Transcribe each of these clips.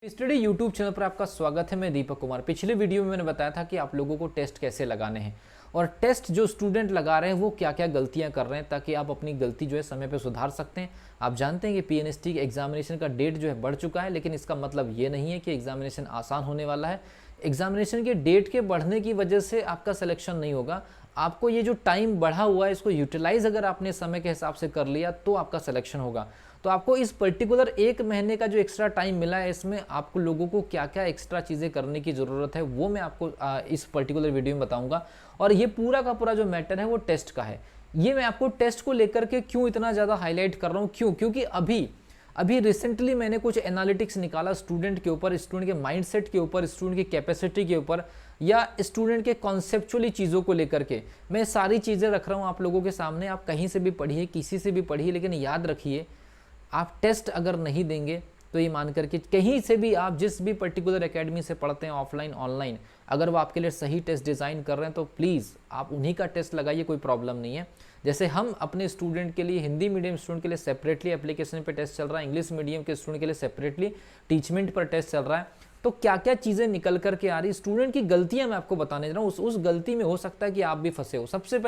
Study YouTube channel पर आपका स्वागत है। मैं दीपक कुमार। पिछले वीडियो में मैंने बताया था कि आप लोगों को टेस्ट कैसे लगाने हैं और टेस्ट जो स्टूडेंट लगा रहे हैं वो क्या क्या गलतियां कर रहे हैं ताकि आप अपनी गलती जो है समय पे सुधार सकते हैं। आप जानते हैं कि पीएनएसटी के एग्जामिनेशन का डेट जो है बढ़ चुका है, लेकिन इसका मतलब ये नहीं है कि एग्जामिनेशन आसान होने वाला है। एग्जामिनेशन के डेट के बढ़ने की वजह से आपका सिलेक्शन नहीं होगा। आपको ये जो टाइम बढ़ा हुआ है इसको यूटिलाइज अगर आपने समय के हिसाब से कर लिया तो आपका सिलेक्शन होगा। तो आपको इस पर्टिकुलर एक महीने का जो एक्स्ट्रा टाइम मिला है इसमें आपको लोगों को क्या क्या एक्स्ट्रा चीज़ें करने की ज़रूरत है वो मैं आपको इस पर्टिकुलर वीडियो में बताऊंगा। और ये पूरा का पूरा जो मैटर है वो टेस्ट का है। ये मैं आपको टेस्ट को लेकर के क्यों इतना ज़्यादा हाईलाइट कर रहा हूँ, क्योंकि अभी रिसेंटली मैंने कुछ एनालिटिक्स निकाला स्टूडेंट के ऊपर, स्टूडेंट के माइंडसेट के ऊपर, स्टूडेंट की कैपेसिटी के ऊपर या स्टूडेंट के कॉन्सेप्चुअली चीज़ों को लेकर के मैं सारी चीज़ें रख रहा हूँ आप लोगों के सामने। आप कहीं से भी पढ़िए, किसी से भी पढ़िए, लेकिन याद रखिए आप टेस्ट अगर नहीं देंगे तो ये मान करके कहीं से भी आप जिस भी पर्टिकुलर एकेडमी से पढ़ते हैं, ऑफलाइन ऑनलाइन, अगर वो आपके लिए सही टेस्ट डिज़ाइन कर रहे हैं तो प्लीज़ आप उन्हीं का टेस्ट लगाइए, कोई प्रॉब्लम नहीं है। जैसे हम अपने स्टूडेंट के लिए, हिंदी मीडियम स्टूडेंट के लिए सेपरेटली एप्लीकेशन पे टेस्ट चल रहा है, इंग्लिश मीडियम के स्टूडेंट के लिए सेपरेटली टीचमेंट पर टेस्ट चल रहा है। तो क्या क्या चीज़ें निकल करके आ रही, स्टूडेंट की गलतियाँ मैं आपको बताने जा रहा हूँ। उस गलती में हो सकता है कि आप भी फंसे हो। सबसे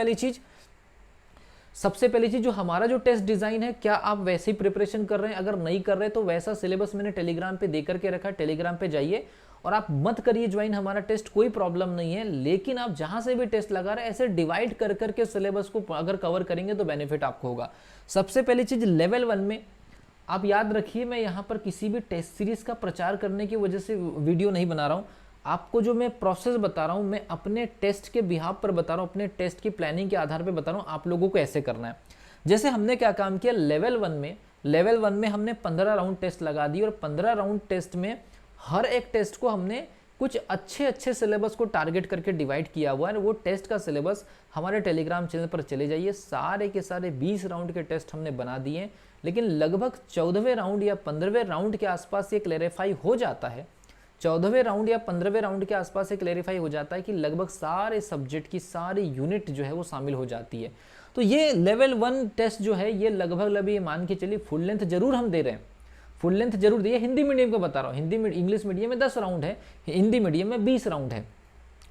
पहली चीज जो हमारा जो टेस्ट डिजाइन है, क्या आप वैसे ही प्रिपरेशन कर रहे हैं? अगर नहीं कर रहे तो वैसा सिलेबस मैंने टेलीग्राम पे दे करके रखा है, टेलीग्राम पे जाइए और आप मत करिए ज्वाइन हमारा टेस्ट, कोई प्रॉब्लम नहीं है। लेकिन आप जहां से भी टेस्ट लगा रहे हैं ऐसे डिवाइड कर करके सिलेबस को अगर कवर करेंगे तो बेनिफिट आपको होगा। सबसे पहली चीज लेवल 1 में आप याद रखिए, मैं यहाँ पर किसी भी टेस्ट सीरीज का प्रचार करने की वजह से वीडियो नहीं बना रहा हूँ। आपको जो मैं प्रोसेस बता रहा हूँ मैं अपने टेस्ट के बिहाफ पर बता रहा हूँ, अपने टेस्ट की प्लानिंग के आधार पर बता रहा हूँ आप लोगों को ऐसे करना है। जैसे हमने क्या काम किया, लेवल वन में हमने 15 राउंड टेस्ट लगा दी और 15 राउंड टेस्ट में हर एक टेस्ट को हमने कुछ अच्छे सिलेबस को टारगेट करके डिवाइड किया हुआ है। वो टेस्ट का सिलेबस हमारे टेलीग्राम चैनल पर चले जाइए, सारे के सारे 20 राउंड के टेस्ट हमने बना दिए। लेकिन लगभग 14वें राउंड या 15वें राउंड के आसपास ये क्लैरिफाई हो जाता है, 14वें राउंड या 15वें राउंड के आसपास ये क्लैरिफाई हो जाता है कि लगभग सारे सब्जेक्ट की सारी यूनिट जो है वो शामिल हो जाती है। तो ये लेवल 1 टेस्ट जो है ये लगभग ये मान के चलिए फुल लेंथ जरूर हम दे रहे हैं, फुल लेंथ जरूर दिए। हिंदी मीडियम को बता रहा हूँ, इंग्लिश मीडियम में 10 राउंड है, हिंदी मीडियम में 20 राउंड है।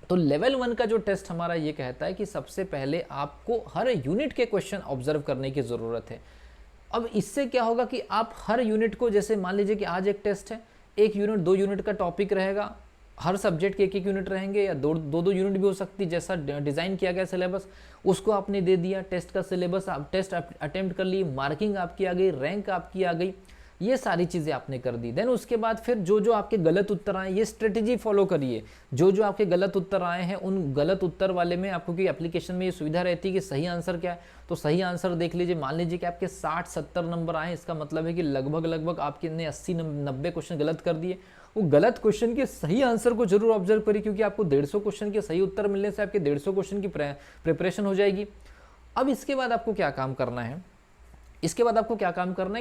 तो लेवल 1 का जो टेस्ट हमारा ये कहता है कि सबसे पहले आपको हर यूनिट के क्वेश्चन ऑब्जर्व करने की ज़रूरत है। अब इससे क्या होगा कि आप हर यूनिट को, जैसे मान लीजिए कि आज एक टेस्ट है, एक यूनिट 2 यूनिट का टॉपिक रहेगा, हर सब्जेक्ट के एक यूनिट रहेंगे या दो यूनिट भी हो सकती है। जैसा डिज़ाइन किया गया सिलेबस उसको आपने दे दिया, टेस्ट का सिलेबस आप टेस्ट अटेम्प्ट कर लिए, मार्किंग आपकी आ गई, रैंक आपकी आ गई, ये सारी चीज़ें आपने कर दी। देन उसके बाद फिर जो आपके गलत उत्तर आए ये स्ट्रेटेजी फॉलो करिए। जो आपके गलत उत्तर आए हैं उन गलत उत्तर वाले में आपको की एप्लीकेशन में ये सुविधा रहती है कि सही आंसर क्या है, तो सही आंसर देख लीजिए। मान लीजिए कि आपके 60-70 नंबर आए, इसका मतलब है कि लगभग आपके ने 80-90 क्वेश्चन गलत कर दिए। वो गलत क्वेश्चन के सही आंसर को जरूर ऑब्जर्व करिए, क्योंकि आपको 150 क्वेश्चन के सही उत्तर मिलने से आपके 150 क्वेश्चन की प्रिपरेशन हो जाएगी। अब इसके बाद आपको क्या काम करना है,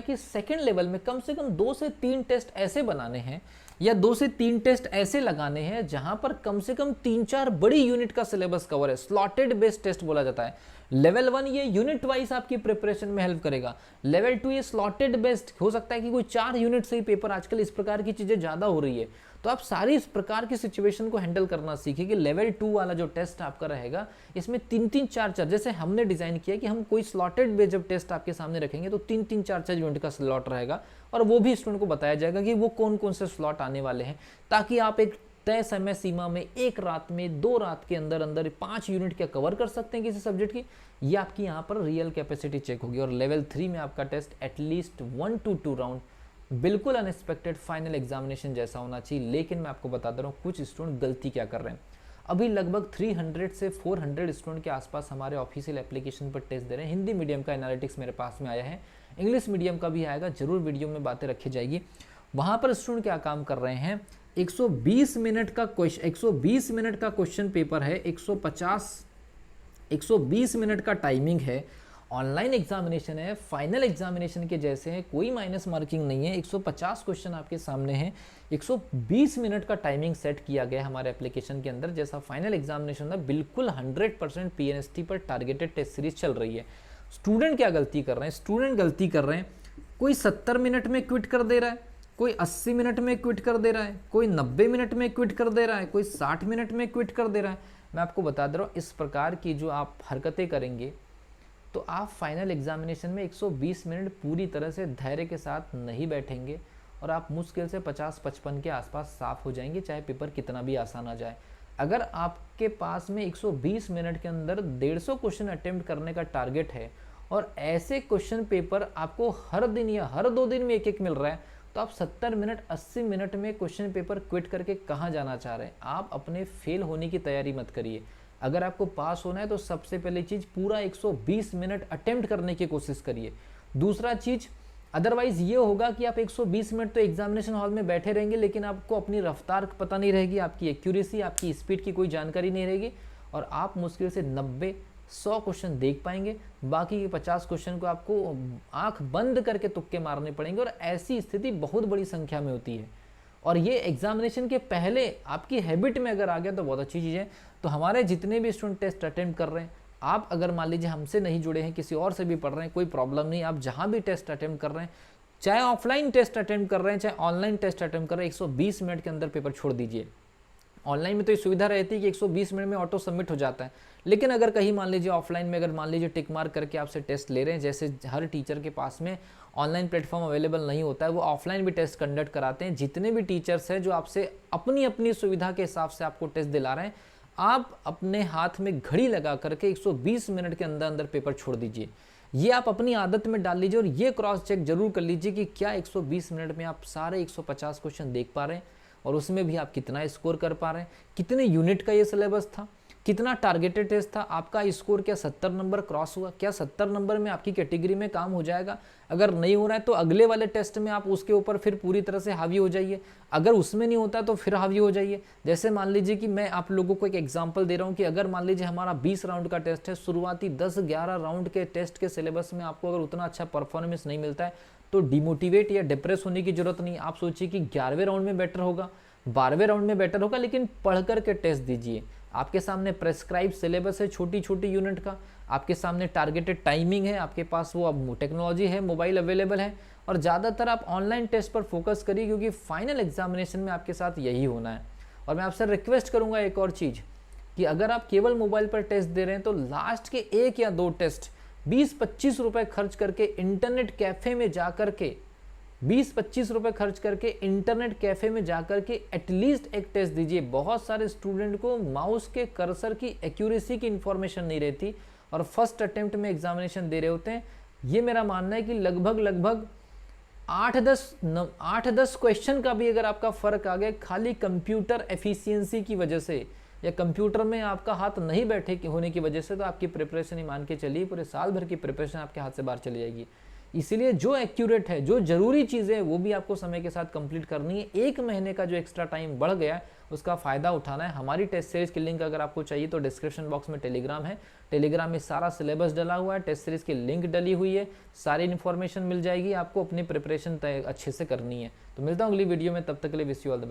कि सेकंड लेवल में कम से कम 2 से 3 टेस्ट ऐसे बनाने हैं या 2 से 3 टेस्ट ऐसे लगाने हैं जहां पर कम से कम 3-4 बड़ी यूनिट का सिलेबस कवर है। स्लॉटेड बेस्ड टेस्ट बोला जाता है। लेवल 1 ये यूनिट वाइज आपकी प्रिपरेशन में हेल्प करेगा। लेवल 2 ये स्लॉटेड बेस्ड हो सकता है कि कोई 4 यूनिट से ही पेपर, आजकल इस प्रकार की चीजें ज्यादा हो रही है, तो आप सारी इस प्रकार की सिचुएशन को हैंडल करना सीखिए कि लेवल 2 वाला जो टेस्ट आपका रहेगा इसमें 3-3, 4-4, जैसे हमने डिजाइन किया कि हम कोई स्लॉटेड बेस्ड जब टेस्ट आपके सामने रखेंगे तो 3-3, 4-4 यूनिट का स्लॉट रहेगा और वो भी स्टूडेंट को बताया जाएगा कि वो कौन कौन से स्लॉट आने वाले हैं, ताकि आप एक तय समय सीमा में, एक रात में, 2 रात के अंदर अंदर 5 यूनिट क्या कवर कर सकते हैं किसी सब्जेक्ट की। ये आपकी यहाँ पर रियल कैपेसिटी चेक होगी। और लेवल 3 में आपका टेस्ट एटलीस्ट 1 to 2 राउंड बिल्कुल अनएक्सपेक्टेड फाइनल एग्जामिनेशन जैसा होना चाहिए। लेकिन मैं आपको बता दे रहा हूँ कुछ स्टूडेंट गलती क्या कर रहे हैं। अभी लगभग 300 से 400 स्टूडेंट के आसपास हमारे ऑफिशियल एप्लीकेशन पर टेस्ट दे रहे हैं। हिंदी मीडियम का एनालिटिक्स मेरे पास में आया है, इंग्लिश मीडियम का भी आएगा, जरूर वीडियो में बातें रखी जाएगी। वहां पर स्टूडेंट क्या काम कर रहे हैं, 120 मिनट का क्वेश्चन पेपर है, 120 मिनट का टाइमिंग है। ऑनलाइन एग्जामिनेशन है, फाइनल एग्जामिनेशन के जैसे है, कोई माइनस मार्किंग नहीं है। 150 क्वेश्चन आपके सामने हैं, 120 मिनट का टाइमिंग सेट किया गया हमारे एप्लीकेशन के अंदर, जैसा फाइनल एग्जामिनेशन था। बिल्कुल 100% पीएनएसटी पर टारगेटेड टेस्ट सीरीज चल रही है। स्टूडेंट क्या गलती कर रहे हैं, कोई 70 मिनट में क्विट कर दे रहा है, कोई 80 मिनट में क्विट कर दे रहा है, कोई 90 मिनट में क्विट कर दे रहा है, कोई 60 मिनट में क्विट कर दे रहा है। मैं आपको बता दे रहा हूँ, इस प्रकार की जो आप हरकतें करेंगे तो आप फाइनल एग्जामिनेशन में 120 मिनट पूरी तरह से धैर्य के साथ नहीं बैठेंगे और आप मुश्किल से 50-55 के आसपास साफ हो जाएंगे, चाहे पेपर कितना भी आसान आ जाए। अगर आपके पास में 120 मिनट के अंदर 150 क्वेश्चन अटेम्प्ट करने का टारगेट है और ऐसे क्वेश्चन पेपर आपको हर दिन या हर 2 दिन में एक एक मिल रहा है, तो आप 70 मिनट 80 मिनट में क्वेश्चन पेपर क्विट करके कहाँ जाना चाह रहे हैं? आप अपने फेल होने की तैयारी मत करिए। अगर आपको पास होना है तो सबसे पहली चीज़ पूरा 120 मिनट अटेम्प्ट करने की कोशिश करिए। दूसरा चीज़, अदरवाइज ये होगा कि आप 120 मिनट तो एग्जामिनेशन हॉल में बैठे रहेंगे, लेकिन आपको अपनी रफ्तार पता नहीं रहेगी, आपकी एक्यूरेसी, आपकी स्पीड की कोई जानकारी नहीं रहेगी और आप मुश्किल से 90-100 क्वेश्चन देख पाएंगे। बाकी के 50 क्वेश्चन को आपको आंख बंद करके तुक्के मारने पड़ेंगे और ऐसी स्थिति बहुत बड़ी संख्या में होती है। और ये एग्जामिनेशन के पहले आपकी हैबिट में अगर आ गया तो बहुत अच्छी चीज़ है। तो हमारे जितने भी स्टूडेंट टेस्ट अटेम्प्ट कर रहे हैं, आप अगर मान लीजिए हमसे नहीं जुड़े हैं, किसी और से भी पढ़ रहे हैं, कोई प्रॉब्लम नहीं, आप जहाँ भी टेस्ट अटेम्प्ट कर रहे हैं, चाहे ऑफलाइन टेस्ट अटेम्प्ट कर रहे हैं चाहे ऑनलाइन टेस्ट अटेम्प्ट कर रहे हैं, 120 मिनट के अंदर पेपर छोड़ दीजिए। ऑनलाइन में तो ये सुविधा रहती है कि 120 मिनट में ऑटो सबमिट हो जाता है, लेकिन अगर कहीं मान लीजिए ऑफलाइन में अगर मान लीजिए टिक मार्क करके आपसे टेस्ट ले रहे हैं, जैसे हर टीचर के पास में ऑनलाइन प्लेटफॉर्म अवेलेबल नहीं होता है, वो ऑफलाइन भी टेस्ट कंडक्ट कराते हैं। जितने भी टीचर्स हैं जो आपसे अपनी अपनी सुविधा के हिसाब से आपको टेस्ट दिला रहे हैं, आप अपने हाथ में घड़ी लगा करके 120 मिनट के अंदर अंदर पेपर छोड़ दीजिए। ये आप अपनी आदत में डाल लीजिए और ये क्रॉस चेक जरूर कर लीजिए कि क्या 120 मिनट में आप सारे 150 क्वेश्चन देख पा रहे हैं और उसमें भी आप कितना स्कोर कर पा रहे हैं, कितने यूनिट का ये सिलेबस था, कितना टारगेटेड टेस्ट था, आपका स्कोर क्या 70 नंबर क्रॉस हुआ, क्या 70 नंबर में आपकी कैटेगरी में काम हो जाएगा। अगर नहीं हो रहा है तो अगले वाले टेस्ट में आप उसके ऊपर फिर पूरी तरह से हावी हो जाइए, अगर उसमें नहीं होता तो फिर हावी हो जाइए। जैसे मान लीजिए कि मैं आप लोगों को एक एग्जांपल दे रहा हूं कि अगर मान लीजिए हमारा 20 राउंड का टेस्ट है, शुरुआती 10-11 राउंड के टेस्ट के सिलेबस में आपको अगर उतना अच्छा परफॉर्मेंस नहीं मिलता है तो डिमोटिवेट या डिप्रेस होने की जरूरत नहीं। आप सोचिए कि 11वें राउंड में बेटर होगा, 12वें राउंड में बेटर होगा, लेकिन पढ़ करके टेस्ट दीजिए। आपके सामने प्रेस्क्राइब सिलेबस है छोटी छोटी यूनिट का, आपके सामने टारगेटेड टाइमिंग है, आपके पास वो अब टेक्नोलॉजी है, मोबाइल अवेलेबल है और ज़्यादातर आप ऑनलाइन टेस्ट पर फोकस करिए क्योंकि फाइनल एग्जामिनेशन में आपके साथ यही होना है। और मैं आपसे रिक्वेस्ट करूंगा एक और चीज़ कि अगर आप केवल मोबाइल पर टेस्ट दे रहे हैं तो लास्ट के 1 या 2 टेस्ट 20-25 रुपये खर्च करके इंटरनेट कैफ़े में जा करके 20-25 रुपये खर्च करके इंटरनेट कैफ़े में जाकर के एटलीस्ट एक टेस्ट दीजिए। बहुत सारे स्टूडेंट को माउस के कर्सर की एक्यूरेसी की इन्फॉर्मेशन नहीं रहती और फर्स्ट अटेम्प्ट में एग्जामिनेशन दे रहे होते हैं। ये मेरा मानना है कि लगभग 8-10 क्वेश्चन का भी अगर आपका फ़र्क आ गया खाली कंप्यूटर एफिशिएंसी की वजह से या कंप्यूटर में आपका हाथ नहीं बैठे होने की वजह से, तो आपकी प्रिपरेशन ही मान के चलिए पूरे साल भर की प्रिपरेशन आपके हाथ से बाहर चली जाएगी। इसीलिए जो एक्यूरेट है, जो जरूरी चीज़ें है वो भी आपको समय के साथ कंप्लीट करनी है। 1 महीने का जो एक्स्ट्रा टाइम बढ़ गया है उसका फ़ायदा उठाना है। हमारी टेस्ट सीरीज़ की लिंक अगर आपको चाहिए तो डिस्क्रिप्शन बॉक्स में टेलीग्राम है, टेलीग्राम में सारा सिलेबस डला हुआ है, टेस्ट सीरीज़ की लिंक डली हुई है, सारी इन्फॉर्मेशन मिल जाएगी। आपको अपनी प्रिपरेशन अच्छे से करनी है। तो मिलता हूँ अगली वीडियो में, तब तक के लिए wish you all the best.